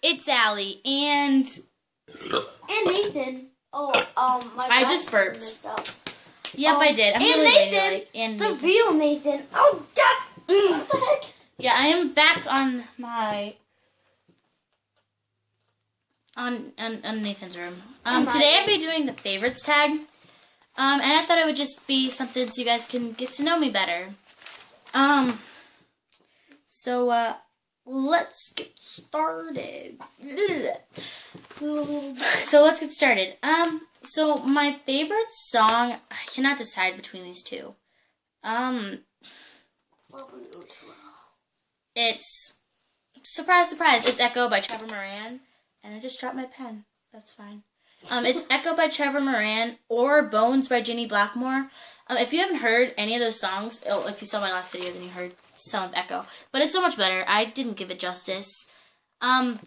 It's Allie, and Nathan. Oh, my I just burped. messed up. Yep, I did. I'm and really Nathan, ladylike. And the Nathan. real Nathan. Oh, what the heck? Yeah, I am back on my on Nathan's room. Today I'll be doing the favorites tag. And I thought it would just be something so you guys can get to know me better. So let's get started. So let's get started. So my favorite song, I cannot decide between these two. It's surprise, surprise. It's Echo by Trevor Moran, and I just dropped my pen. That's fine. It's Echo by Trevor Moran or Bones by Ginny Blackmore. If you haven't heard any of those songs, if you saw my last video, then you heard some of Echo. But it's so much better. I didn't give it justice. And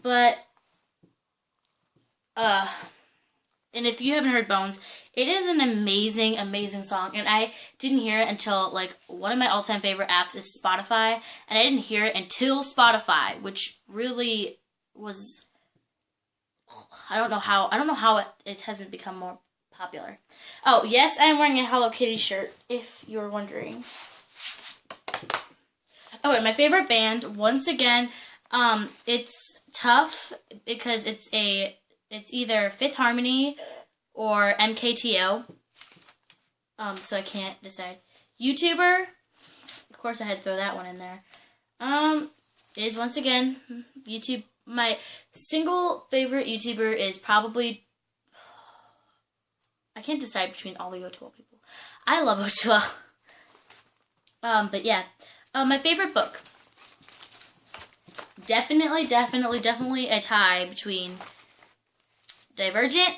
if you haven't heard Bones, it is an amazing, amazing song. And I didn't hear it until, like, one of my all-time favorite apps is Spotify. And I didn't hear it until Spotify, which really was... I don't know how it hasn't become more popular. Oh, yes, I'm wearing a Hello Kitty shirt, if you were wondering. Oh, and my favorite band, once again, it's tough because it's either Fifth Harmony or MKTO. So I can't decide. YouTuber, of course I had to throw that one in there. Is once again YouTube. My single favorite YouTuber is probably, I can't decide between all the O2L people. I love O2L. But yeah. My favorite book. Definitely a tie between Divergent,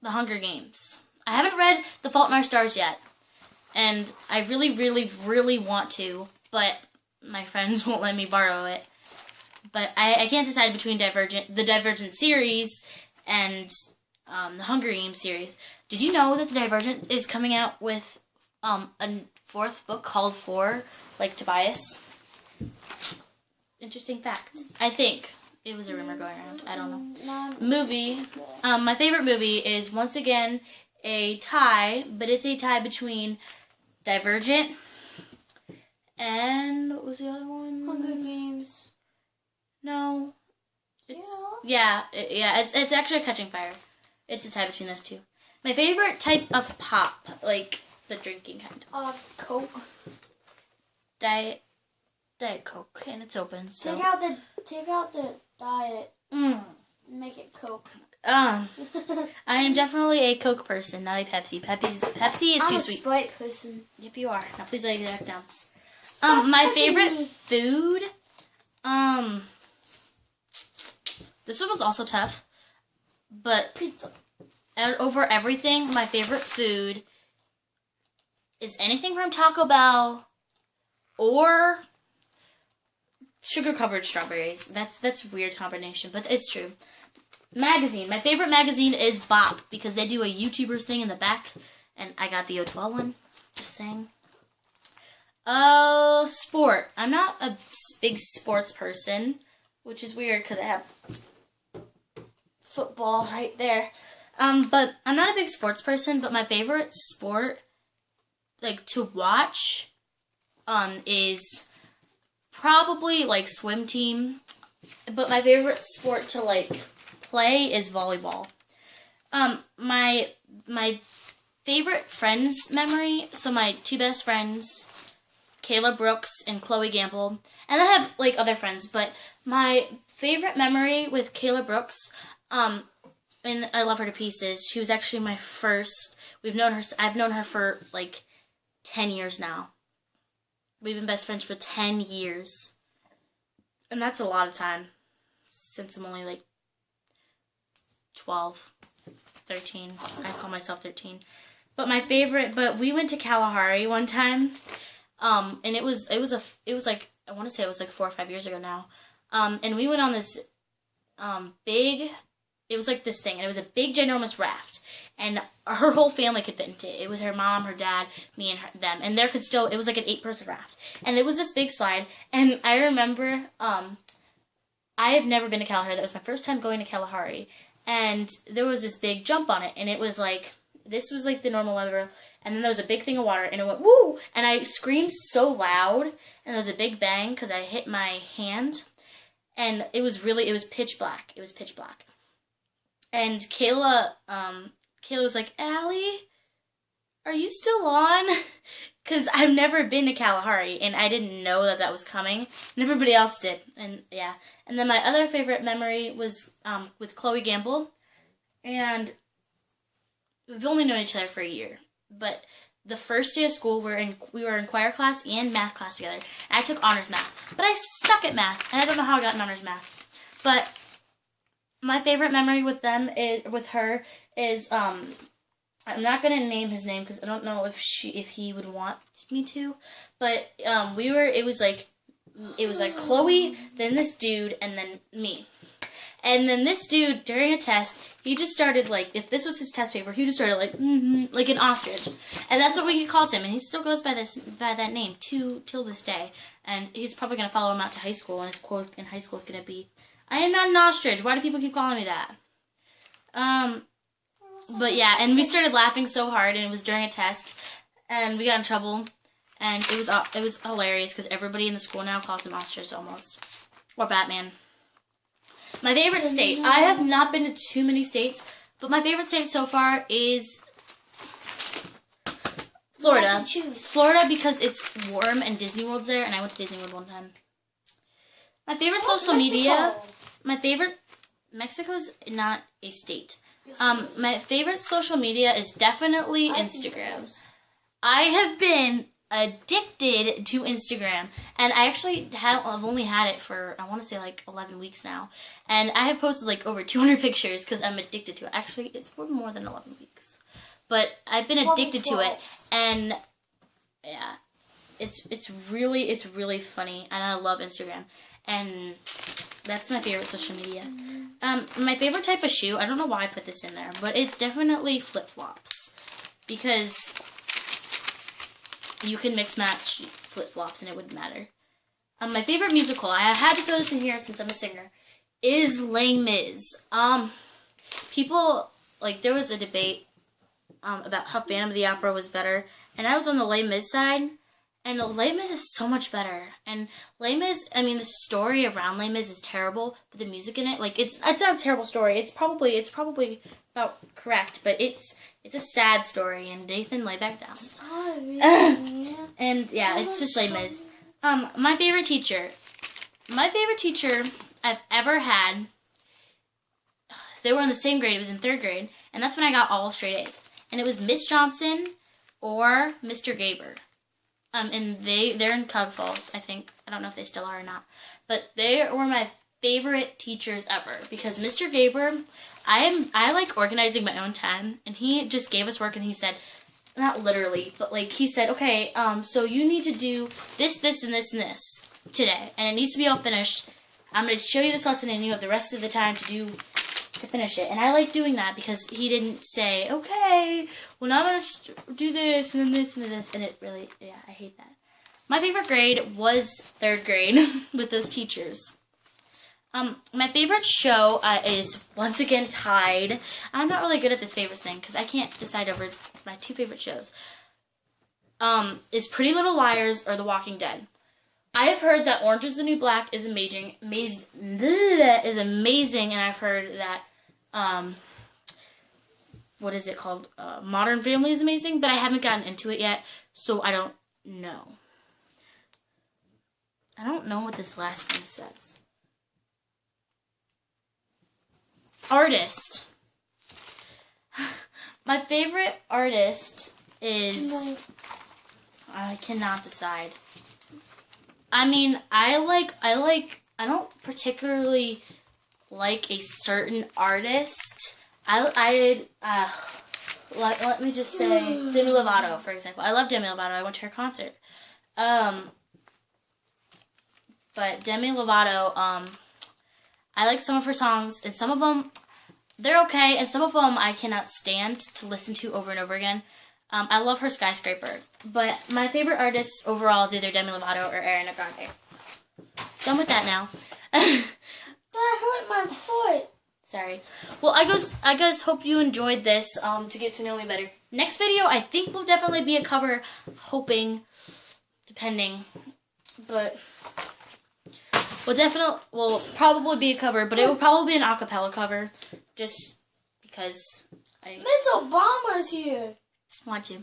The Hunger Games. I haven't read The Fault in Our Stars yet. And I really want to, but my friends won't let me borrow it. But I can't decide between the Divergent series and the Hunger Games series. Did you know that the Divergent is coming out with a fourth book called 4, like Tobias? Interesting fact. I think it was a rumor going around. I don't know. Movie. My favorite movie is once again a tie, but it's a tie between Divergent and what was the other one? Hunger Games. No. It's actually Catching Fire. It's a tie between those two. My favorite type of pop, like the drinking kind. Coke. Diet Coke, and it's open. So take out the diet. Make it Coke. I am definitely a Coke person, not a Pepsi. Pepsi is too sweet. I'm a Sprite person. Yep, you are. Now please let me get back down. My favorite food. This one was also tough, but pizza. Over everything, my favorite food is anything from Taco Bell or sugar-covered strawberries. That's a weird combination, but it's true. Magazine. My favorite magazine is Bop because they do a YouTubers thing in the back, and I got the O12 one. Just saying. Sport. I'm not a big sports person, which is weird because I have football right there. But I'm not a big sports person, but my favorite sport, like, to watch, is probably, like, swim team. But my favorite sport to, like, play is volleyball. My favorite friends memory, so my two best friends, Kayla Brooks and Chloe Gamble, and I have, like, other friends, but my favorite memory with Kayla Brooks, and I love her to pieces, she was actually my first, I've known her for, like, 10 years now. We've been best friends for 10 years. And that's a lot of time, since I'm only, like, 12, 13. I call myself 13. But we went to Kalahari one time, and it was like, I want to say it was like 4 or 5 years ago now. And we went on this, it was like this thing, and it was a big, ginormous raft, and her whole family could fit into it. It was her mom, her dad, me, and them, and it was like an 8-person raft, and it was this big slide, and I remember, I have never been to Kalahari. That was my first time going to Kalahari. And there was this big jump on it. And it was like, this was like the normal level. And then there was a big thing of water. And it went, woo! And I screamed so loud. And there was a big bang because I hit my hand. And it was pitch black. It was pitch black. And Kayla was like, Allie, are you still on? Because I've never been to Kalahari, and I didn't know that was coming, and everybody else did, and yeah. And then my other favorite memory was with Chloe Gamble, and we've only known each other for a year, but the first day of school, we were in choir class and math class together, and I took honors math, but I suck at math, and I don't know how I got in honors math, but my favorite memory with her is I'm not gonna name his name because I don't know if he would want me to, but it was like Chloe, then this dude, and then me. And then this dude, during a test, he just started, like, if this was his test paper, he just started, like, like an ostrich. And that's what we called him, and he still goes by that name till this day. And he's probably going to follow him out to high school, and his quote in high school is going to be, I am not an ostrich. Why do people keep calling me that? But yeah, and we started laughing so hard, and it was during a test, and we got in trouble, and it was hilarious, because everybody in the school now calls him ostrich almost. Or Batman. My favorite state. I have not been to too many states, but my favorite state so far is Florida. Florida because it's warm and Disney World's there, and I went to Disney World one time. My favorite social media. Mexico's not a state. My favorite social media is definitely Instagram. I have been addicted to Instagram, and I actually I've only had it for, I want to say, like 11 weeks now, and I have posted like over 200 pictures because I'm addicted to it. Actually, it's for more than 11 weeks, but I've been addicted to it, and yeah, it's really funny, and I love Instagram, and that's my favorite social media. My favorite type of shoe, I don't know why I put this in there, but it's definitely flip-flops, because you can mix-match flip-flops and it wouldn't matter. My favorite musical, I had to throw this in here since I'm a singer, is Les Mis. People, like, there was a debate about how Phantom of the Opera was better, and I was on the Les Mis side, and Les Mis is so much better. And Les Mis, I mean, the story around Les Mis is terrible, but the music in it, like, it's not a terrible story. It's probably about correct, but it's a sad story, and Nathan lay back down. Sorry. And yeah, it's just Les Mis. My favorite teacher I've ever had, they were in the same grade, it was in 3rd grade, and that's when I got all straight A's. And it was Miss Johnson or Mr. Gaber. And they're in Cog Falls, I think. I don't know if they still are or not. But they were my favorite teachers ever, because Mr. Gaber, I like organizing my own time, and he just gave us work, and he said, not literally, but like he said, okay, so you need to do this, this, and this, and this today, and it needs to be all finished. I'm going to show you this lesson, and you have the rest of the time to finish it. And I like doing that because he didn't say, okay, well now I'm going to do this, and then this, and then this, and it really, yeah, I hate that. My favorite grade was 3rd grade with those teachers. My favorite show is once again tied. I'm not really good at this favorites thing because I can't decide over my 2 favorite shows. Is Pretty Little Liars or The Walking Dead. I have heard that Orange is the New Black is amazing, and I've heard that, what is it called? Modern Family is amazing, but I haven't gotten into it yet, so I don't know. I don't know what this last thing says. Artist. My favorite artist is, I cannot decide. I mean, I don't particularly like a certain artist. Let me just say Demi Lovato, for example. I love Demi Lovato. I went to her concert. But Demi Lovato, I like some of her songs, and some of them, they're okay, and some of them I cannot stand to listen to over and over again. I love her Skyscraper, but my favorite artist overall is either Demi Lovato or Ariana Grande. So, done with that now. Sorry. Well, I guys hope you enjoyed this to get to know me better. Next video, I think will definitely be a cover, hoping, depending, but will probably be a cover, but it will probably be an acapella cover, just because I Miss Obama's here. want to.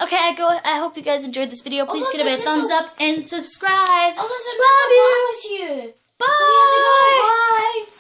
Okay, I hope you guys enjoyed this video. Please give it a thumbs up and subscribe. Oh, listen, Miss Obama's here. Bye. So we have to go. Bye.